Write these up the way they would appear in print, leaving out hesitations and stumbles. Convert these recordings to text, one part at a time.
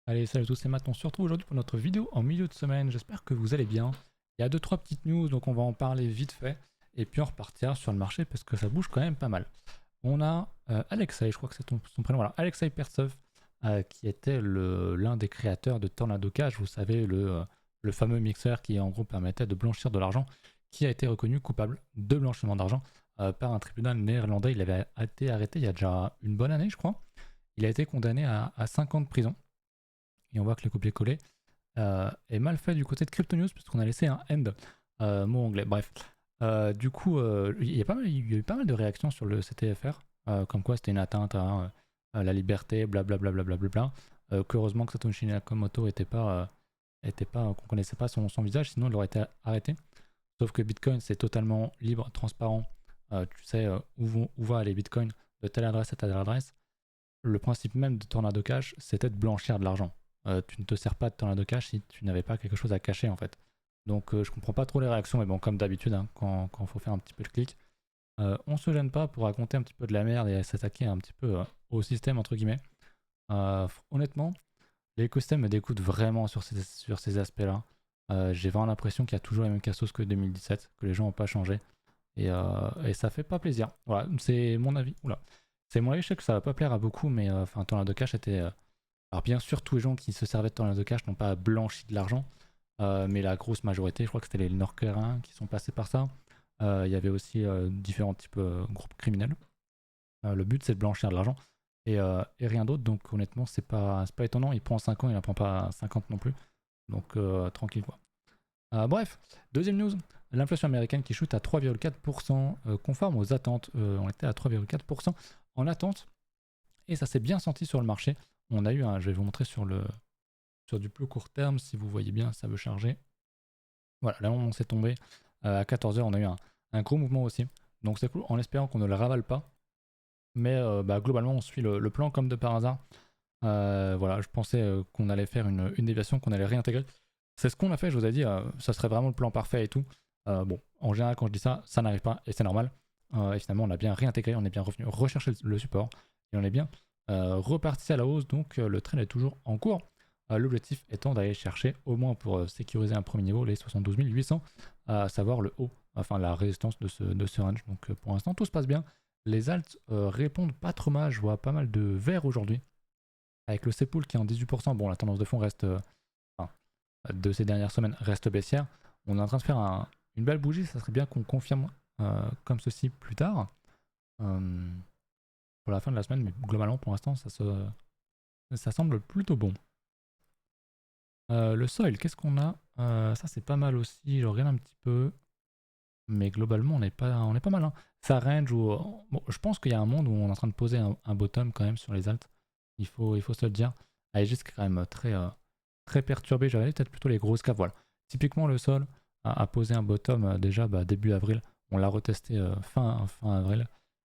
Allez, salut à tous, c'est Matt. On se retrouve aujourd'hui pour notre vidéo en milieu de semaine. J'espère que vous allez bien. Il y a 2-3 petites news, donc on va en parler vite fait. Et puis on repartira sur le marché parce que ça bouge quand même pas mal. On a Alexei, je crois que c'est son prénom. Voilà, Alexei Pertsov, qui était l'un des créateurs de Tornado Cash. Vous savez, le fameux mixeur qui en gros permettait de blanchir de l'argent, qui a été reconnu coupable de blanchiment d'argent par un tribunal néerlandais. Il avait été arrêté il y a déjà une bonne année, je crois. Il a été condamné à 5 ans de prison. Et on voit que le copier-coller est mal fait du côté de Crypto News puisqu'on a laissé un end, mot anglais. Bref, du coup, il y a eu pas mal de réactions sur le CTFR, comme quoi c'était une atteinte à la liberté, blablabla. Qu'heureusement que Satoshi Nakamoto qu'on connaissait pas son visage, sinon il aurait été arrêté. Sauf que Bitcoin c'est totalement libre, transparent. Tu sais où va aller Bitcoin de telle adresse à telle adresse. Le principe même de Tornado Cash, c'était de blanchir de l'argent. Tu ne te sers pas de Tornado Cash si tu n'avais pas quelque chose à cacher en fait. Donc je comprends pas trop les réactions, mais bon, comme d'habitude, hein, quand il faut faire un petit peu le clic, on se gêne pas pour raconter un petit peu de la merde et s'attaquer un petit peu au système, entre guillemets. Honnêtement, l'écosystème me dégoûte vraiment sur ces aspects-là. J'ai vraiment l'impression qu'il y a toujours les mêmes cassos que 2017, que les gens n'ont pas changé. Et ça fait pas plaisir. Voilà, c'est mon avis. Oula. C'est mon avis, je sais que ça va pas plaire à beaucoup, mais enfin, Tornado Cash était. Alors, bien sûr, tous les gens qui se servaient de Tornado Cash n'ont pas blanchi de l'argent, mais la grosse majorité, je crois que c'était les Nord-Coréens qui sont passés par ça. Il y avait aussi différents types groupes criminels. Le but, c'est de blanchir de l'argent et rien d'autre, donc honnêtement, c'est pas étonnant. Il prend 5 ans, il n'en prend pas 50 non plus, donc tranquille quoi. Bref, deuxième news, l'inflation américaine qui chute à 3,4%, conforme aux attentes. On était à 3,4% en attente, et ça s'est bien senti sur le marché. On a eu je vais vous montrer sur du plus court terme, si vous voyez bien, ça veut charger. Voilà, là on s'est tombé à 14 heures, on a eu un gros mouvement aussi. Donc c'est cool, en espérant qu'on ne le ravale pas. Mais globalement, on suit le plan comme de par hasard. Voilà, je pensais qu'on allait faire une déviation, qu'on allait réintégrer. C'est ce qu'on a fait, je vous ai dit, ça serait vraiment le plan parfait et tout. Bon, en général, quand je dis ça, ça n'arrive pas et c'est normal. Et finalement, on a bien réintégré, on est bien revenu rechercher le support et on est bien reparti à la hausse. Donc, le trend est toujours en cours. L'objectif étant d'aller chercher, au moins pour sécuriser un premier niveau, les 72 800, à savoir le haut, enfin la résistance de ce range. Donc, pour l'instant, tout se passe bien. Les alts répondent pas trop mal. Je vois pas mal de vert aujourd'hui. Avec le C-Pool qui est en 18%, bon, la tendance de fond reste, de ces dernières semaines reste baissière. On est en train de faire une belle bougie, ça serait bien qu'on confirme comme ceci plus tard. Pour la fin de la semaine, mais globalement pour l'instant ça semble plutôt bon. Le soil, qu'est-ce qu'on a ça c'est pas mal aussi, je regarde un petit peu. Mais globalement on est pas mal. Hein. Ça range où. Bon, je pense qu'il y a un monde où on est en train de poser un bottom quand même sur les alts. Il faut se le dire. Allez, juste quand même très perturbé. J'avais peut-être plutôt les grosses caves. Voilà. Typiquement, le sol a posé un bottom déjà début avril. On l'a retesté fin avril.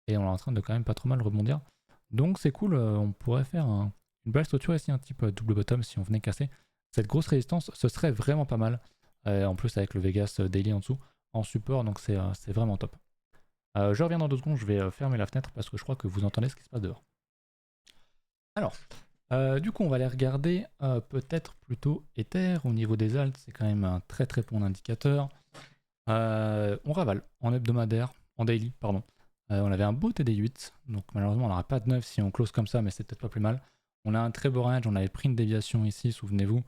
Et on est en train de quand même pas trop mal rebondir. Donc c'est cool. On pourrait faire une belle structure ici, un type double bottom si on venait casser. Cette grosse résistance, ce serait vraiment pas mal. En plus, avec le Vegas Daily en dessous, en support. Donc c'est vraiment top. Je reviens dans 2 secondes. Je vais fermer la fenêtre parce que je crois que vous entendez ce qui se passe dehors. Alors, du coup, on va aller regarder peut-être plutôt Ether au niveau des alts. C'est quand même un très très bon indicateur. On ravale en hebdomadaire, en daily, pardon. On avait un beau TD8, donc malheureusement on n'aura pas de 9 si on close comme ça, mais c'est peut-être pas plus mal. On a un très beau range, on avait pris une déviation ici, souvenez-vous.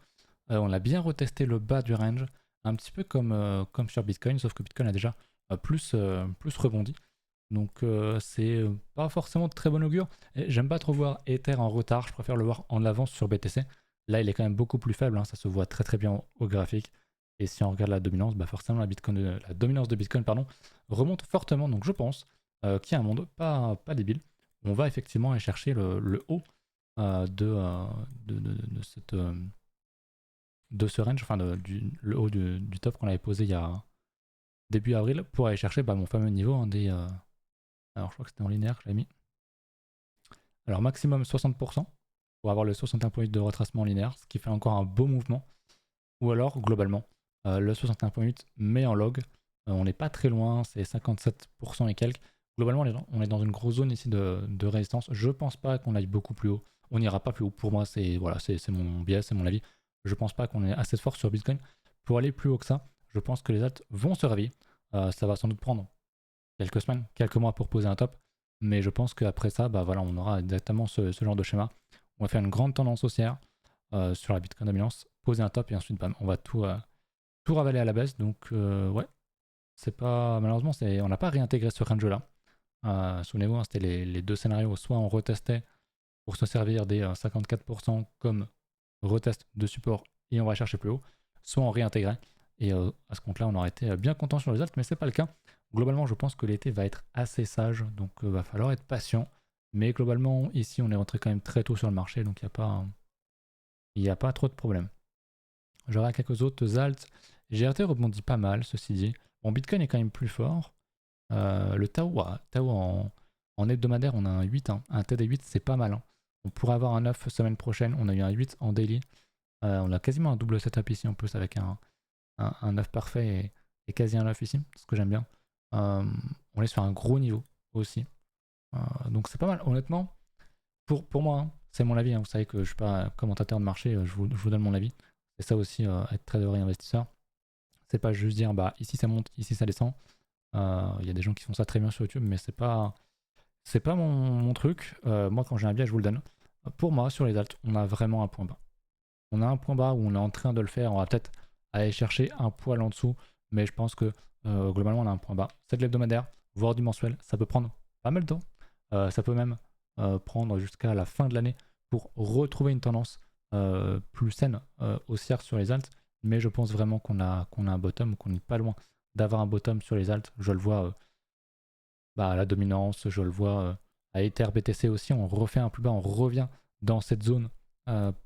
On a bien retesté le bas du range, un petit peu comme sur Bitcoin, sauf que Bitcoin a déjà plus rebondi. Donc c'est pas forcément de très bon augure. J'aime pas trop voir Ether en retard, je préfère le voir en avance sur BTC. Là il est quand même beaucoup plus faible, hein, ça se voit très très bien au graphique. Et si on regarde la dominance, forcément la dominance de Bitcoin remonte fortement. Donc je pense qu'il y a un monde pas débile. On va effectivement aller chercher le haut de ce range, enfin le haut du top qu'on avait posé il y a début avril pour aller chercher mon fameux niveau alors je crois que c'était en linéaire que je l'ai mis. Alors maximum 60% pour avoir le 61.8 de retracement linéaire, ce qui fait encore un beau mouvement. Ou alors globalement le 61.8 mais en log. On n'est pas très loin, c'est 57% et quelques. Globalement on est dans une grosse zone ici de résistance. Je pense pas qu'on aille beaucoup plus haut. on n'ira pas plus haut. Pour moi, c'est voilà, c'est mon biais, c'est mon avis. Je pense pas qu'on ait assez de force sur Bitcoin pour aller plus haut que ça. Je pense que les alts vont se réveiller. Ça va sans doute prendre quelques semaines, quelques mois pour poser un top. Mais je pense qu'après ça, bah voilà, on aura exactement ce genre de schéma. On va faire une grande tendance haussière sur la Bitcoin dominance, poser un top et ensuite bam, on va tout ravaler à la baisse. Donc ouais, c'est pas malheureusement, on n'a pas réintégré ce range là. Souvenez-vous, hein, c'était les deux scénarios. Soit on retestait pour se servir des 54% comme retest de support et on va chercher plus haut, soit on réintégrait. Et à ce compte-là, on aurait été bien content sur les alts, mais c'est pas le cas. Globalement, je pense que l'été va être assez sage, donc va falloir être patient. Mais globalement, ici, on est rentré quand même très tôt sur le marché, donc il n'y a pas trop de problèmes. J'aurai quelques autres alts. GRT rebondit pas mal, ceci dit. Bon, Bitcoin est quand même plus fort. Le Tao en hebdomadaire, on a un 8. Hein. Un TD8, c'est pas mal. Hein. On pourrait avoir un 9 semaine prochaine. On a eu un 8 en daily. On a quasiment un double setup ici en plus avec un 9 parfait et quasi un 9 ici. C'est ce que j'aime bien. On est sur un gros niveau aussi. Donc c'est pas mal. Honnêtement, pour moi, hein, c'est mon avis. Hein. Vous savez que je suis pas commentateur de marché. Je vous donne mon avis. C'est ça aussi, être trader et investisseur. C'est pas juste dire bah ici ça monte, ici ça descend. Il y a des gens qui font ça très bien sur YouTube, mais c'est pas mon truc. Moi, quand j'ai un biais, je vous le donne. Pour moi, sur les alts, on a vraiment un point bas. On a un point bas où on est en train de le faire. On va peut-être aller chercher un poil en dessous, mais je pense que globalement, on a un point bas. C'est de l'hebdomadaire, voire du mensuel. Ça peut prendre pas mal de temps. Ça peut même prendre jusqu'à la fin de l'année pour retrouver une tendance plus saine haussière sur les alts. Mais je pense vraiment qu'on a un bottom, qu'on n'est pas loin d'avoir un bottom sur les alts. Je le vois à la dominance, je le vois à Ether BTC aussi. On refait un plus bas, on revient dans cette zone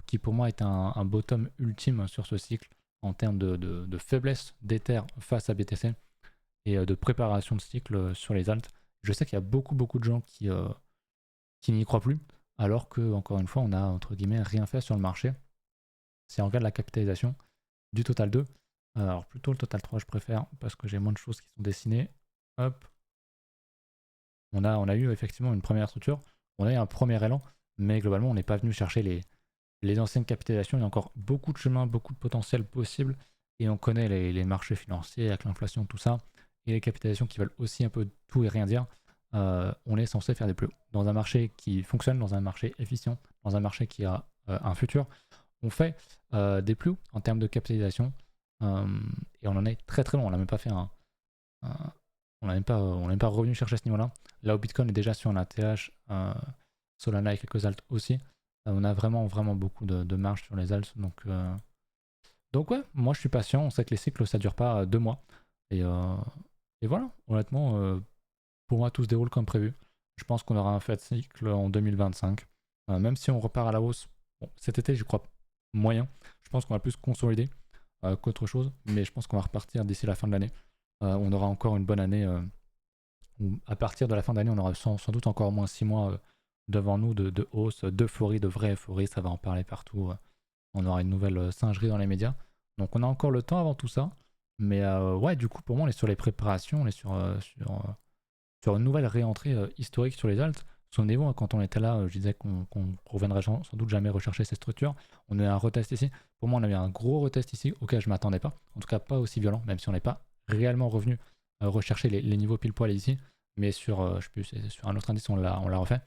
qui pour moi est un bottom ultime sur ce cycle en termes de faiblesse d'Ether face à BTC et de préparation de cycle sur les alts. Je sais qu'il y a beaucoup de gens qui n'y croient plus, alors que encore une fois on a entre guillemets rien fait sur le marché. Si on regarde la capitalisation du total 2, alors plutôt le total 3 je préfère parce que j'ai moins de choses qui sont dessinées. Hop. On a eu effectivement une première structure, on a eu un premier élan, mais globalement on n'est pas venu chercher les anciennes capitalisations. Il y a encore beaucoup de chemin, beaucoup de potentiel possible, et on connaît les marchés financiers avec l'inflation, tout ça, et les capitalisations qui veulent aussi un peu tout et rien dire. On est censé faire des plus hauts. Dans un marché qui fonctionne, dans un marché efficient, dans un marché qui a un futur, on fait des plus hauts en termes de capitalisation, et on en est très très loin. On n'a même pas fait on n'a même pas revenu chercher à ce niveau-là. Là où Bitcoin est déjà sur un ATH, Solana et quelques alts aussi, on a vraiment beaucoup de marge sur les alts. Donc ouais, moi je suis patient. On sait que les cycles ça dure pas 2 mois. Et voilà, honnêtement, pour moi tout se déroule comme prévu. Je pense qu'on aura un fait cycle en 2025. Même si on repart à la hausse, bon, cet été j'y crois moyen. Je pense qu'on va plus consolider qu'autre chose. Mais je pense qu'on va repartir d'ici la fin de l'année. On aura encore une bonne année. À partir de la fin d'année, on aura sans doute encore au moins 6 mois devant nous de hausse, d'euphorie, de vraie euphorie. Ça va en parler partout. On aura une nouvelle singerie dans les médias. Donc on a encore le temps avant tout ça. Mais ouais, du coup, pour moi, on est sur les préparations. On est sur une nouvelle réentrée historique sur les alts. Souvenez-vous, hein, quand on était là, je disais qu'on reviendrait sans doute jamais rechercher ces structures. On a eu un retest ici. Pour moi, on avait un gros retest ici auquel je ne m'attendais pas. En tout cas, pas aussi violent, même si on n'est pas réellement revenu rechercher les niveaux pile poil ici. Mais sur, je sais plus, sur un autre indice, on l'a refait.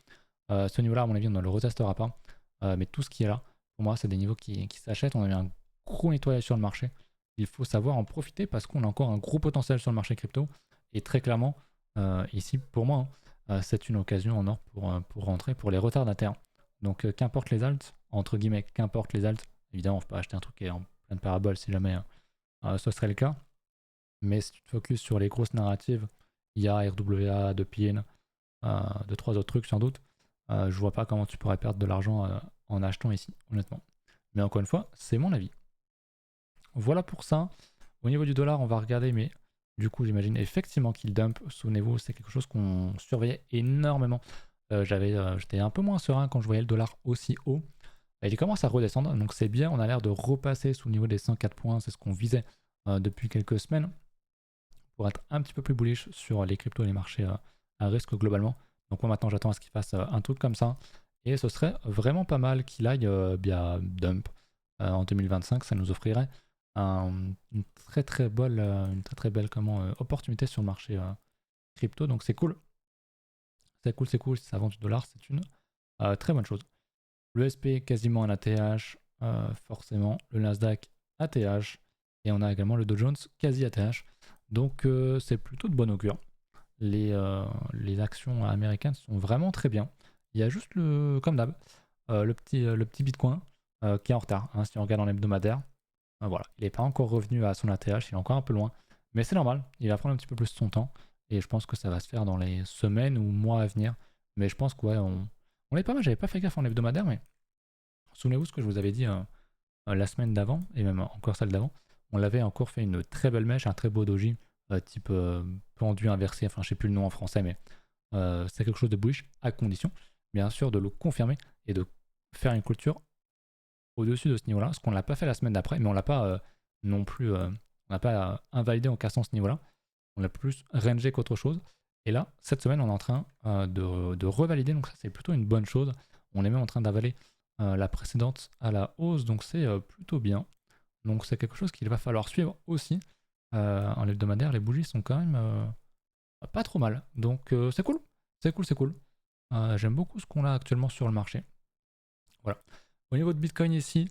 Ce niveau-là, à mon avis, on ne le retestera pas. Mais tout ce qui est là, pour moi, c'est des niveaux qui s'achètent. On a eu un gros nettoyage sur le marché. Il faut savoir en profiter parce qu'on a encore un gros potentiel sur le marché crypto. Et très clairement, ici, pour moi, c'est une occasion en or pour rentrer pour les retardataires. Donc, qu'importe les alts, entre guillemets, qu'importe les alts, évidemment, on ne peut pas acheter un truc qui est en pleine parabole si jamais ce serait le cas. Mais si tu te focuses sur les grosses narratives, IA, RWA, de PIN, de 3 autres trucs sans doute, je vois pas comment tu pourrais perdre de l'argent en achetant ici, honnêtement. Mais encore une fois, c'est mon avis. Voilà pour ça. Au niveau du dollar, on va regarder, mais du coup, j'imagine effectivement qu'il dump. Souvenez-vous, c'est quelque chose qu'on surveillait énormément. J'étais un peu moins serein quand je voyais le dollar aussi haut. Il commence à redescendre, donc c'est bien. On a l'air de repasser sous le niveau des 104 points. C'est ce qu'on visait depuis quelques semaines pour être un petit peu plus bullish sur les cryptos et les marchés à risque globalement. Donc moi maintenant, j'attends à ce qu'il fasse un truc comme ça. Et ce serait vraiment pas mal qu'il aille bien dump en 2025. Ça nous offrirait une très belle opportunité sur le marché crypto. Donc c'est cool. C'est cool. Si ça vend du dollar, c'est une très bonne chose. Le SP quasiment en ATH, forcément. Le Nasdaq ATH. Et on a également le Dow Jones quasi ATH. Donc c'est plutôt de bon augure. Les actions américaines sont vraiment très bien. Il y a juste comme d'hab, le petit Bitcoin qui est en retard. Hein, si on regarde en hebdomadaire, voilà, il n'est pas encore revenu à son ATH, il est encore un peu loin. Mais c'est normal, il va prendre un petit peu plus son temps. Et je pense que ça va se faire dans les semaines ou mois à venir. Mais je pense on est pas mal. J'avais pas fait gaffe en hebdomadaire, mais souvenez-vous ce que je vous avais dit la semaine d'avant, et même encore celle d'avant. On l'avait encore fait une très belle mèche, un très beau doji, type pendu inversé, enfin je sais plus le nom en français, mais c'est quelque chose de bullish, à condition, bien sûr, de le confirmer et de faire une clôture au-dessus de ce niveau-là, ce qu'on ne l'a pas fait la semaine d'après, mais on l'a pas non plus, on n'a pas invalidé en cassant ce niveau-là, on l'a plus rangé qu'autre chose. Et là, cette semaine, on est en train de revalider, donc ça c'est plutôt une bonne chose. On est même en train d'avaler la précédente à la hausse, donc c'est plutôt bien. Donc c'est quelque chose qu'il va falloir suivre aussi. En hebdomadaire, les bougies sont quand même pas trop mal. Donc c'est cool, c'est cool. J'aime beaucoup ce qu'on a actuellement sur le marché. Voilà. Au niveau de Bitcoin ici,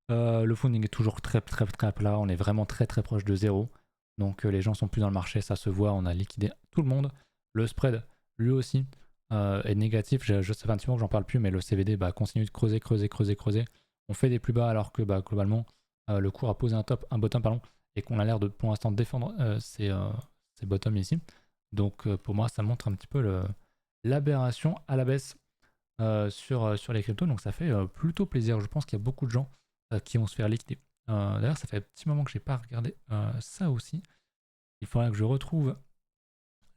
le funding est toujours très plat. On est vraiment très proche de zéro. Donc les gens sont plus dans le marché, ça se voit. On a liquidé tout le monde. Le spread, lui aussi, est négatif. Je sais pas un petit moment que j'en parle plus, mais le CVD continue de creuser. On fait des plus bas alors que globalement, le cours a posé un bottom, pardon, et qu'on a l'air de pour l'instant défendre ces bottoms ici. Donc pour moi, ça montre un petit peu l'aberration à la baisse sur les cryptos, donc ça fait plutôt plaisir. Je pense qu'il y a beaucoup de gens qui vont se faire liquider. D'ailleurs, ça fait un petit moment que j'ai pas regardé ça aussi. Il faudra que je retrouve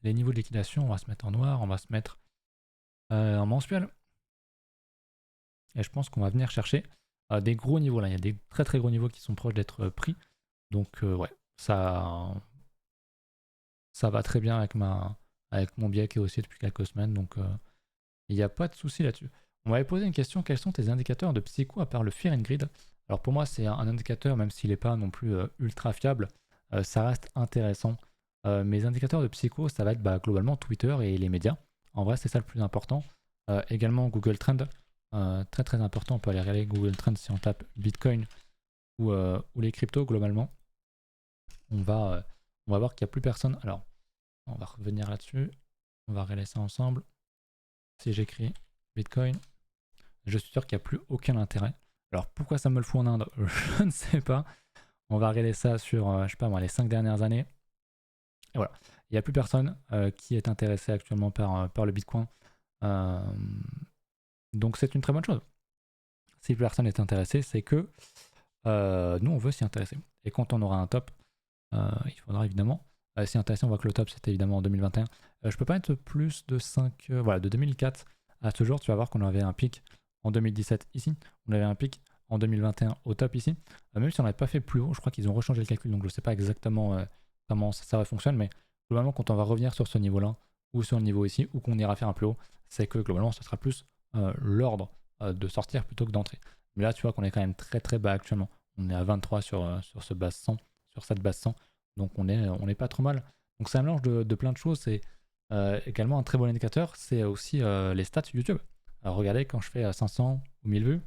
les niveaux de liquidation. On va se mettre en noir, on va se mettre en mensuel. Et je pense qu'on va venir chercher des gros niveaux là. Il y a des très gros niveaux qui sont proches d'être pris. Donc ouais, ça va très bien avec mon biais qui est aussi depuis quelques semaines. Donc il n'y a pas de souci là-dessus. On m'avait posé une question, quels sont tes indicateurs de psycho à part le Fear and Greed? Alors pour moi c'est un indicateur, même s'il n'est pas non plus ultra fiable, ça reste intéressant. Mes indicateurs de psycho, ça va être globalement Twitter et les médias. En vrai c'est ça le plus important. Également Google Trend, très important, on peut aller regarder Google Trend si on tape Bitcoin ou les cryptos globalement. On va voir qu'il n'y a plus personne. Alors on va revenir là-dessus, on va regarder ça ensemble. Si j'écris Bitcoin, je suis sûr qu'il n'y a plus aucun intérêt. Alors pourquoi ça me le fout en Inde? Je ne sais pas. On va regarder ça sur, je sais pas moi, les 5 dernières années. Et voilà, il n'y a plus personne qui est intéressé actuellement par le Bitcoin. Euh, donc c'est une très bonne chose. Si personne n'est intéressé, c'est que nous on veut s'y intéresser. Et quand on aura un top, il faudra évidemment s'y intéresser. On voit que le top c'était évidemment en 2021. Je peux pas être plus de 5, voilà, de 2004 à ce jour. Tu vas voir qu'on avait un pic en 2017 ici. On avait un pic en 2021 au top ici. Même si on n'avait pas fait plus haut, je crois qu'ils ont rechangé le calcul. Donc je ne sais pas exactement comment ça fonctionne. Mais globalement, quand on va revenir sur ce niveau-là, ou sur le niveau ici, ou qu'on ira faire un plus haut, c'est que globalement, ce sera plus l'ordre de sortir plutôt que d'entrer. Mais là, tu vois qu'on est quand même très bas actuellement. On est à 23 sur ce base 100, sur cette base 100. Donc on est pas trop mal. Donc c'est un mélange de plein de choses. C'est également un très bon indicateur. C'est aussi les stats YouTube. Alors, regardez quand je fais 500 ou 1000 vues.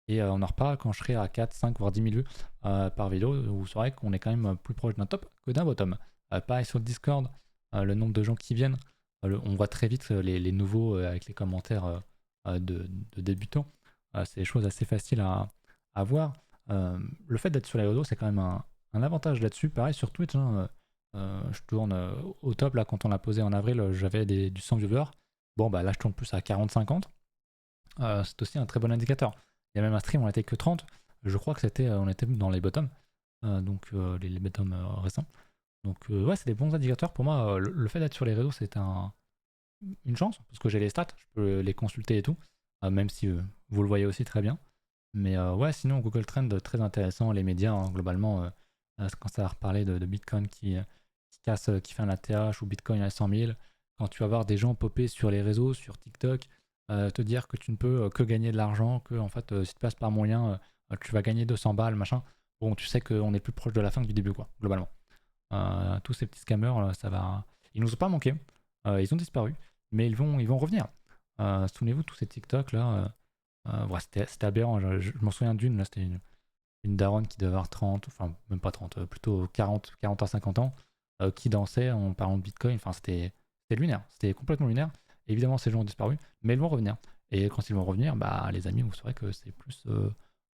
Et on en reparle quand je serai à 4, 5, voire 10 000 vues par vidéo. Vous saurez qu'on est quand même plus proche d'un top que d'un bottom. Pareil sur le Discord, le nombre de gens qui viennent. On voit très vite les nouveaux avec les commentaires de débutants. C'est des choses assez faciles à voir. Le fait d'être sur les réseaux, c'est quand même un avantage là-dessus. Pareil sur Twitch, hein, je tourne au top. Là, quand on l'a posé en avril, j'avais du 100 viewers. Bon, là, je tourne plus à 40-50. C'est aussi un très bon indicateur. Il y a même un stream, on n'était que 30. Je crois que on était dans les bottoms. Donc, les bottoms récents. Donc, ouais, c'est des bons indicateurs. Pour moi, le fait d'être sur les réseaux, c'est une chance. Parce que j'ai les stats, je peux les consulter et tout. Même si vous le voyez aussi très bien. Mais ouais, sinon, Google Trend, très intéressant. Les médias, hein, globalement, quand ça va reparler de Bitcoin qui fait un ATH ou Bitcoin à 100 000, quand tu vas voir des gens popper sur les réseaux, sur TikTok, te dire que tu ne peux que gagner de l'argent, que en fait, si tu passes par mon lien, tu vas gagner 200 balles, machin. Bon, tu sais qu'on est plus proche de la fin que du début, quoi, globalement. Tous ces petits scammers, ça va. Ils nous ont pas manqué, ils ont disparu, mais ils vont revenir. Souvenez-vous, tous ces TikTok là, ouais, c'était aberrant. Je m'en souviens d'une, là, c'était une daronne qui devait avoir 30, enfin, même pas 30, plutôt 40 à 50 ans, qui dansait en parlant de Bitcoin. Enfin, c'était lunaire, c'était complètement lunaire. Évidemment, ces gens ont disparu, mais ils vont revenir. Et quand ils vont revenir, bah, les amis, vous saurez que c'est plus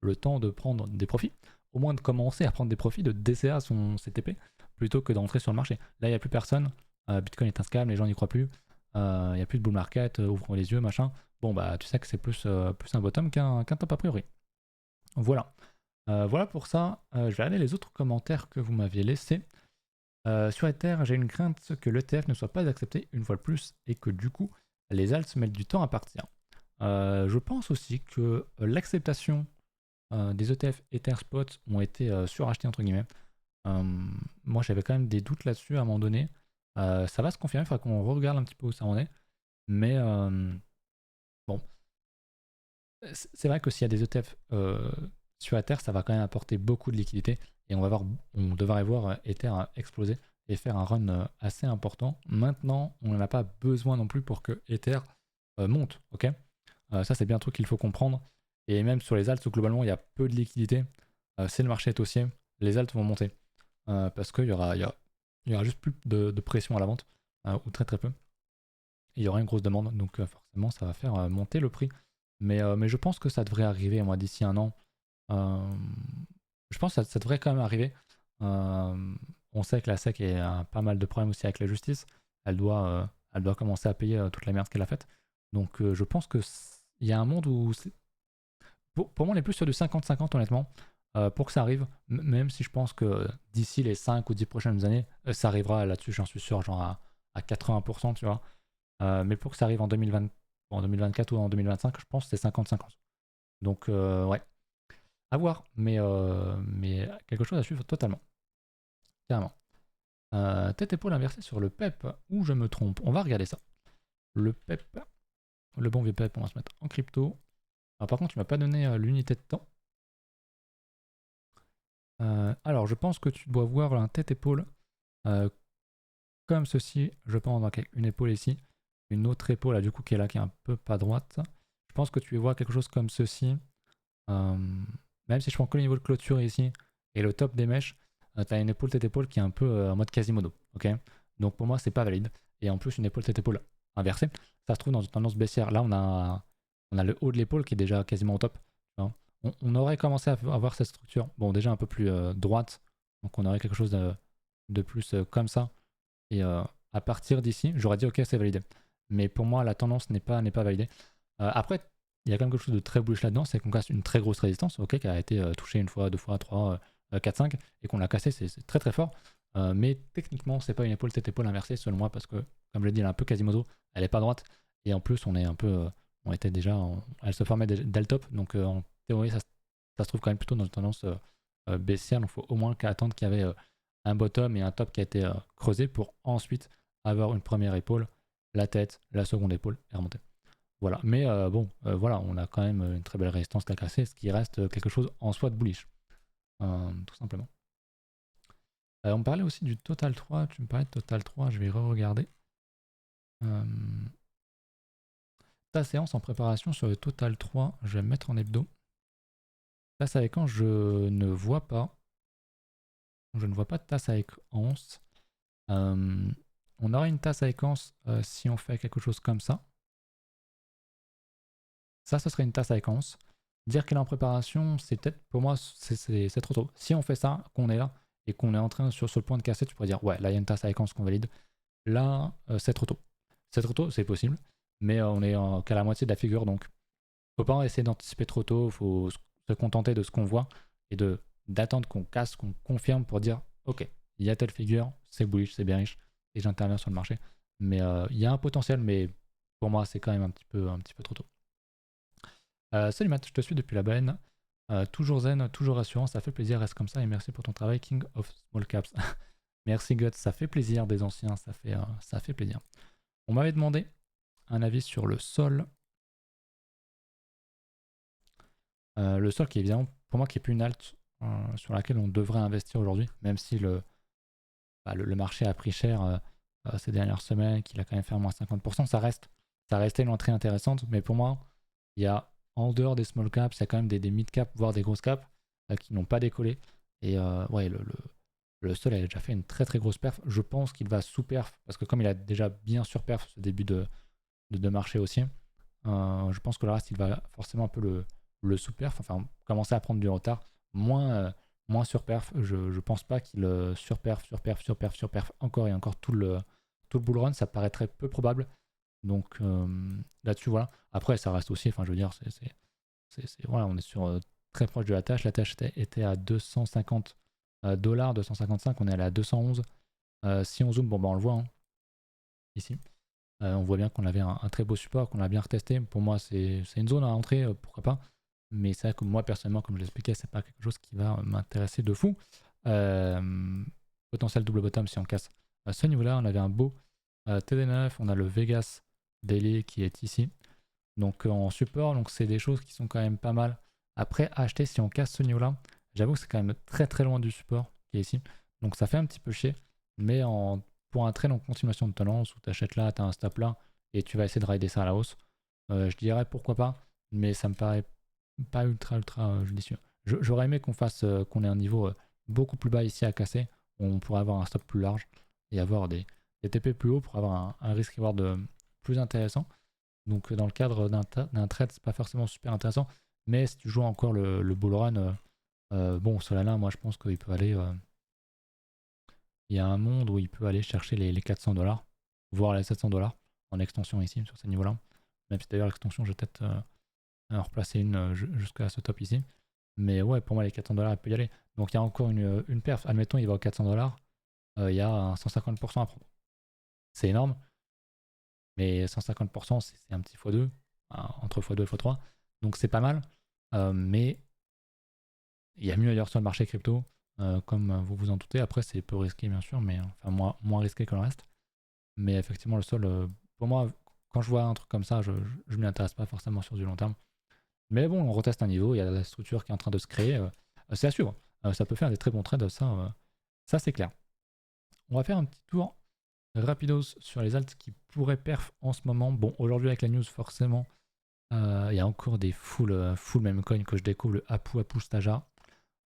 le temps de prendre des profits, au moins de commencer à prendre des profits, de DCA son CTP, plutôt que d'entrer sur le marché. Là, il n'y a plus personne. Bitcoin est un scam, les gens n'y croient plus. Il n'y a plus de bull market, ouvrons les yeux, machin. Bon, bah, tu sais que c'est plus un bottom qu'un top a priori. Voilà. Voilà pour ça. Je vais aller les autres commentaires que vous m'aviez laissés. Sur Ether, j'ai une crainte que l'ETF ne soit pas accepté une fois de plus et que du coup, les alts mettent du temps à partir. Je pense aussi que l'acceptation des ETF Ether Spot ont été surachetés entre guillemets. Moi, j'avais quand même des doutes là-dessus à un moment donné. Ça va se confirmer, il faudra qu'on regarde un petit peu où ça en est. Mais bon, c'est vrai que s'il y a des ETF sur Ether, ça va quand même apporter beaucoup de liquidité et on devrait voir Ether exploser et faire un run assez important. Maintenant, on n'en a pas besoin non plus pour que Ether monte, ok. Ça, c'est bien un truc qu'il faut comprendre. Et même sur les alts, où globalement, il y a peu de liquidité, c'est le marché est haussier, les alts vont monter. Parce qu'il y aura juste plus de pression à la vente, ou très très peu. Il y aura une grosse demande, donc forcément, ça va faire monter le prix. Mais je pense que ça devrait arriver, moi, d'ici un an. Je pense que ça devrait quand même arriver. On sait que la SEC a pas mal de problèmes aussi avec la justice. Elle doit commencer à payer toute la merde qu'elle a faite. Donc je pense qu'il y a un monde où... Pour moi, on est plus sur du 50-50, honnêtement, pour que ça arrive. Même si je pense que d'ici les 5 ou 10 prochaines années, ça arrivera là-dessus, j'en suis sûr, genre à 80%, tu vois. Mais pour que ça arrive en 2020, en 2024 ou en 2025, je pense que c'est 50-50. Donc, ouais, à voir, mais quelque chose à suivre totalement. Carrément. Tête épaule inversée sur le PEP, ou je me trompe. On va regarder ça. Le PEP, le bon vieux PEP, on va se mettre en crypto. Alors, par contre, tu m'as pas donné l'unité de temps. Alors, je pense que tu dois voir un tête épaule comme ceci. Je pense donc avec une épaule ici, une autre épaule là, du coup qui est là, qui est un peu pas droite. Je pense que tu vois quelque chose comme ceci. Même si je prends que le niveau de clôture ici et le top des mèches, tu as une épaule tête épaule qui est un peu en mode Quasimodo. Ok, donc pour moi, c'est pas valide. Et en plus, une épaule tête épaule inversée, ça se trouve dans une tendance baissière. Là, on a le haut de l'épaule qui est déjà quasiment au top. On aurait commencé à avoir cette structure, bon, déjà un peu plus droite. Donc on aurait quelque chose de plus comme ça. Et à partir d'ici, j'aurais dit ok, c'est validé. Mais pour moi, la tendance n'est pas validée. Après, il y a quand même quelque chose de très bullish là-dedans, c'est qu'on casse une très grosse résistance, ok, qui a été touchée une fois, deux fois, trois, 4, 5, et qu'on l'a cassée, c'est très très fort. Mais techniquement, c'est pas une épaule, cette épaule inversée, selon moi, parce que, comme je l'ai dit, elle est un peu Quasimodo, elle est pas droite, et en plus, on est un peu. On était déjà. Elle se formait dès le top, donc en théorie, ça se trouve quand même plutôt dans une tendance baissière, donc il faut au moins attendre qu'il y avait un bottom et un top qui a été creusé pour ensuite avoir une première épaule, la tête, la seconde épaule et remonter. Voilà, mais bon, voilà, on a quand même une très belle résistance à casser, ce qui reste quelque chose en soi de bullish, tout simplement. On me parlait aussi du Total 3, tu me parlais de Total 3, je vais re-regarder. Ta séance en préparation sur le Total 3, je vais me mettre en hebdo. Tasse avec Anse, je ne vois pas. Je ne vois pas de tasse avec Anse. On aurait une tasse avec Anse si on fait quelque chose comme ça. Ça, ce serait une tasse avec Anse. Dire qu'elle est en préparation, c'est peut-être, pour moi, c'est trop tôt. Si on fait ça, qu'on est là, et qu'on est en train sur le point de casser, tu pourrais dire, ouais, là, il y a une tasse avec Anse qu'on valide. Là, c'est trop tôt. C'est trop tôt, c'est possible. Mais on est qu'à la moitié de la figure, donc faut pas essayer d'anticiper trop tôt, faut se contenter de ce qu'on voit et d'attendre qu'on casse, qu'on confirme pour dire ok, il y a telle figure, c'est bullish, c'est bien riche, et j'interviens sur le marché. Mais il y a un potentiel, mais pour moi c'est quand même un petit peu trop tôt. Salut Matt, je te suis depuis la baleine. Toujours zen, toujours rassurant, ça fait plaisir, reste comme ça et merci pour ton travail, King of Small Caps. Merci Guts, ça fait plaisir des anciens, ça fait plaisir. On m'avait demandé un avis sur le sol. Le sol qui est évidemment, pour moi, qui est plus une alt sur laquelle on devrait investir aujourd'hui, même si le marché a pris cher ces dernières semaines, qu'il a quand même fait à moins 50%, ça restait une entrée intéressante, mais pour moi, il y a en dehors des small caps, il y a quand même des mid caps, voire des grosses caps qui n'ont pas décollé. Et ouais, le sol a déjà fait une très très grosse perf. Je pense qu'il va sous-perf, parce que comme il a déjà bien sur-perf ce début de marché aussi, je pense que le reste, il va forcément un peu le sous-perf, enfin commencer à prendre du retard, moins sur-perf. Je pense pas qu'il sur-perf encore et encore tout le bull run, ça paraîtrait peu probable. Donc là-dessus, voilà. Après, ça reste aussi, enfin je veux dire, voilà, on est sur très proche de la tâche. La tâche était à 250 dollars, 255, on est allé à 211. Si on zoome, bon, bah, on le voit hein, ici. On voit bien qu'on avait un très beau support, qu'on a bien retesté. Pour moi, c'est une zone à entrer, pourquoi pas. Mais c'est vrai que moi, personnellement, comme je l'expliquais, c'est pas quelque chose qui va m'intéresser de fou. Potentiel double bottom si on casse à ce niveau-là. On avait un beau TD9, on a le Vegas Daily qui est ici. Donc en support, donc c'est des choses qui sont quand même pas mal. Après, acheter si on casse ce niveau-là, j'avoue que c'est quand même très très loin du support qui est ici. Donc ça fait un petit peu chier. Mais pour un trade en continuation de tendance où tu achètes là, tu as un stop là et tu vas essayer de rider ça à la hausse, je dirais pourquoi pas. Mais ça me paraît pas ultra ultra judicieux. J'aurais aimé qu'on fasse qu'on ait un niveau beaucoup plus bas ici à casser. Où on pourrait avoir un stop plus large et avoir des TP plus haut pour avoir un risque reward plus intéressant. Donc dans le cadre d'un trade, c'est pas forcément super intéressant. Mais si tu joues encore le bull run, bon, Solana, moi je pense qu'il peut aller. Il y a un monde où il peut aller chercher les 400 dollars, voire les 700 dollars en extension ici, sur ce niveau-là. Même si d'ailleurs l'extension, je vais peut-être en replacer une jusqu'à ce top ici. Mais ouais, pour moi, les 400 dollars, il peut y aller. Donc il y a encore une perf. Admettons, il va aux 400 dollars, il y a un 150% à prendre. C'est énorme. Mais 150%, c'est un petit x2, entre x2 et x3. Donc c'est pas mal. Mais il y a mieux ailleurs sur le marché crypto, comme vous vous en doutez. Après, c'est peu risqué, bien sûr, mais enfin moins risqué que le reste. Mais effectivement, le sol, pour moi, quand je vois un truc comme ça, je ne m'y intéresse pas forcément sur du long terme. Mais bon, on reteste un niveau, il y a la structure qui est en train de se créer. C'est à suivre. Ça peut faire des très bons trades, ça c'est clair. On va faire un petit tour rapidos sur les alts qui pourraient perf en ce moment. Bon, aujourd'hui avec la news, forcément, il y a encore des full meme coin que je découvre, le Apu Staja.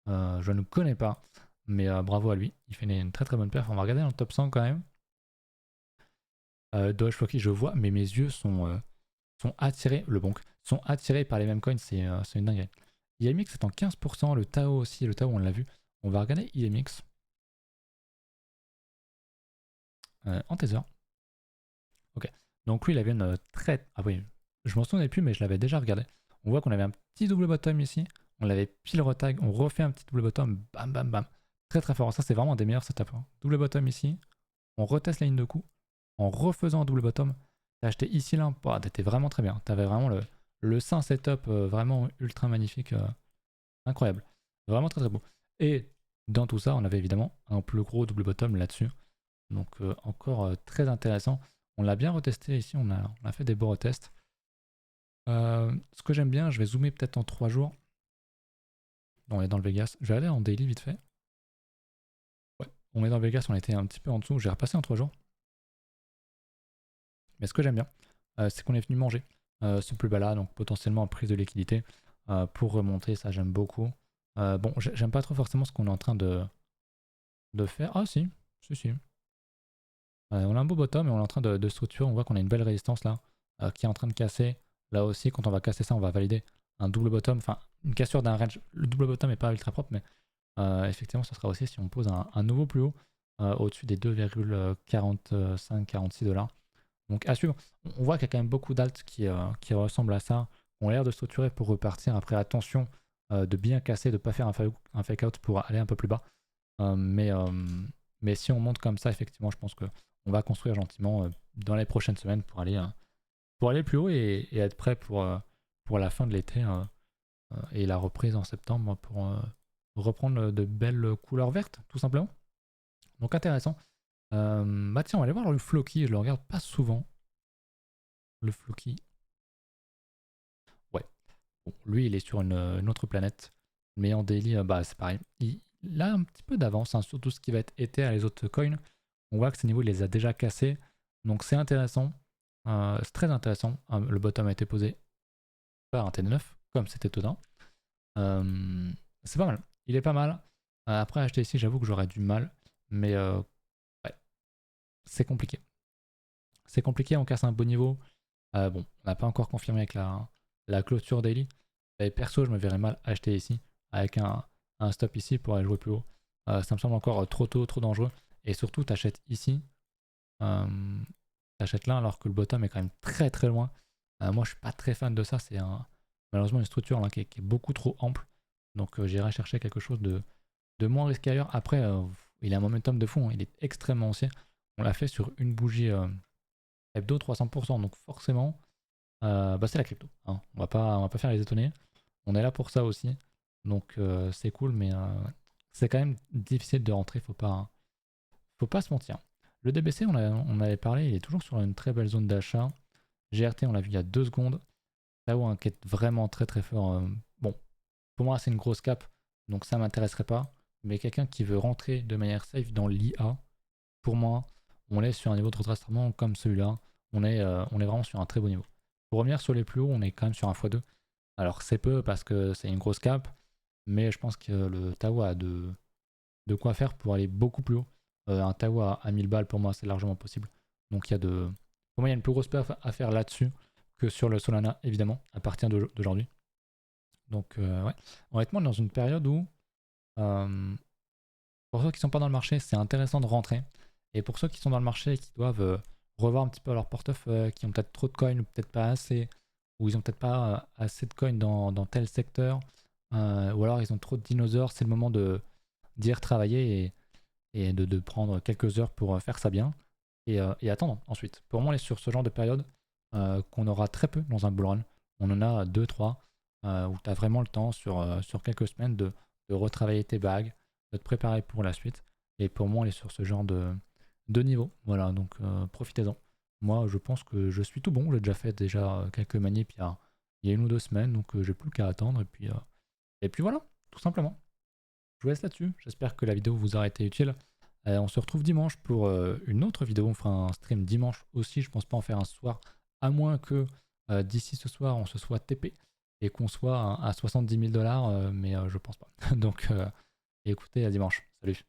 Je ne connais pas, mais bravo à lui. Il fait une très très bonne perf. On va regarder dans le top 100 quand même. Doge Floki, je vois, mais mes yeux sont attirés, le bonk, sont attirés par les mêmes coins, c'est une dinguerie. IMX est en 15%, le Tao aussi, le Tao on l'a vu. On va regarder IMX en Tether. Ok, donc lui il avait une très... Ah oui, je m'en souvenais plus mais je l'avais déjà regardé. On voit qu'on avait un petit double bottom ici, on l'avait pile retag, on refait un petit double bottom, bam bam bam. Très très fort, ça c'est vraiment un des meilleurs setups. Hein. Double bottom ici, on reteste la ligne de coup, en refaisant un double bottom. T'as acheté ici là, bah, t'étais vraiment très bien. T'avais vraiment le sein setup vraiment ultra magnifique, incroyable. Vraiment très très beau. Et dans tout ça, on avait évidemment un plus gros double bottom là-dessus. Donc encore très intéressant. On l'a bien retesté ici, on a fait des beaux retests. Ce que j'aime bien, je vais zoomer peut-être en 3 jours. On est dans le Vegas. Je vais aller en daily vite fait. Ouais, on est dans le Vegas, on était un petit peu en dessous. J'ai repassé en 3 jours. Mais ce que j'aime bien, c'est qu'on est venu manger ce plus bas là, donc potentiellement en prise de liquidité pour remonter. Ça, j'aime beaucoup. Bon, j'aime pas trop forcément ce qu'on est en train de faire. Ah, si, si, si. On a un beau bottom et on est en train de structurer. On voit qu'on a une belle résistance là qui est en train de casser. Là aussi, quand on va casser ça, on va valider un double bottom. Enfin, une cassure d'un range. Le double bottom n'est pas ultra propre, mais effectivement, ce sera aussi si on pose un nouveau plus haut au-dessus des 2,45-46 dollars. Donc à suivre. On voit qu'il y a quand même beaucoup d'alts qui ressemblent à ça. On a l'air de structurer pour repartir. Après, attention de bien casser, de ne pas faire un fake out pour aller un peu plus bas. Mais si on monte comme ça, effectivement, je pense qu'on va construire gentiment dans les prochaines semaines pour aller plus haut et être prêt pour la fin de l'été et la reprise en septembre pour reprendre de belles couleurs vertes, tout simplement. Donc intéressant. Bah tiens, on va aller voir le Floki, je le regarde pas souvent. Le Floki. Ouais. Bon, lui, il est sur une autre planète. Mais en daily, bah, c'est pareil. Il a un petit peu d'avance hein, sur tout ce qui va être Ether et les autres coins. On voit que ces niveaux, il les a déjà cassés. Donc c'est intéressant. C'est très intéressant. Le bottom a été posé par un T9, comme c'était étonnant. C'est pas mal. Il est pas mal. Après, acheter ici, j'avoue que j'aurais du mal. Mais ouais, c'est compliqué. C'est compliqué, on casse un beau niveau. Bon, on n'a pas encore confirmé avec la clôture daily. Et perso, je me verrais mal acheter ici, avec un stop ici pour aller jouer plus haut. Ça me semble encore trop tôt, trop dangereux. Et surtout, t'achètes ici. T'achètes là alors que le bottom est quand même très très loin. Moi, je suis pas très fan de ça. C'est malheureusement une structure là, qui est beaucoup trop ample. Donc, j'irai chercher quelque chose de moins risqué ailleurs. Après, il a un momentum de fond. Hein. Il est extrêmement ancien. On l'a fait sur une bougie hebdo 300%. Donc, forcément, bah, c'est la crypto. Hein. On va pas faire les étonnés. On est là pour ça aussi. Donc, c'est cool. Mais c'est quand même difficile de rentrer. Faut pas se mentir. Le DBC, on avait parlé, il est toujours sur une très belle zone d'achat. GRT, on l'a vu il y a 2 secondes. Tao inquiète vraiment très très fort. Bon, pour moi, c'est une grosse cap, donc ça m'intéresserait pas. Mais quelqu'un qui veut rentrer de manière safe dans l'IA, pour moi, on est sur un niveau de retracement comme celui-là. On est vraiment sur un très beau niveau. Pour revenir sur les plus hauts, on est quand même sur un x2. Alors c'est peu parce que c'est une grosse cap, mais je pense que le Tao a de quoi faire pour aller beaucoup plus haut. Un Tao à 1000 balles, pour moi, c'est largement possible. Donc, pour moi, il y a une plus grosse perf à faire là-dessus que sur le Solana, évidemment, à partir d'aujourd'hui. Donc, ouais. Honnêtement, dans une période où, pour ceux qui ne sont pas dans le marché, c'est intéressant de rentrer. Et pour ceux qui sont dans le marché et qui doivent revoir un petit peu leur portefeuille, qui ont peut-être trop de coins ou peut-être pas assez, ou ils ont peut-être pas assez de coins dans tel secteur, ou alors ils ont trop de dinosaures, c'est le moment d'y retravailler et de prendre quelques heures pour faire ça bien et attendre ensuite. Pour moi, on est sur ce genre de période qu'on aura très peu dans un bull run. On en a 2-3 où tu as vraiment le temps sur quelques semaines de retravailler tes bagues, de te préparer pour la suite. Et pour moi, on est sur ce genre de niveau. Voilà, donc profitez-en. Moi, je pense que je suis tout bon. J'ai déjà fait quelques manips il y a 1 ou 2 semaines, donc j'ai plus qu'à attendre. Et puis voilà, tout simplement. Je vous laisse là-dessus. J'espère que la vidéo vous aura été utile. On se retrouve dimanche pour une autre vidéo. On fera un stream dimanche aussi. Je pense pas en faire un ce soir, à moins que d'ici ce soir on se soit TP et qu'on soit à 70 000 $. Mais je pense pas. Donc écoutez, à dimanche. Salut.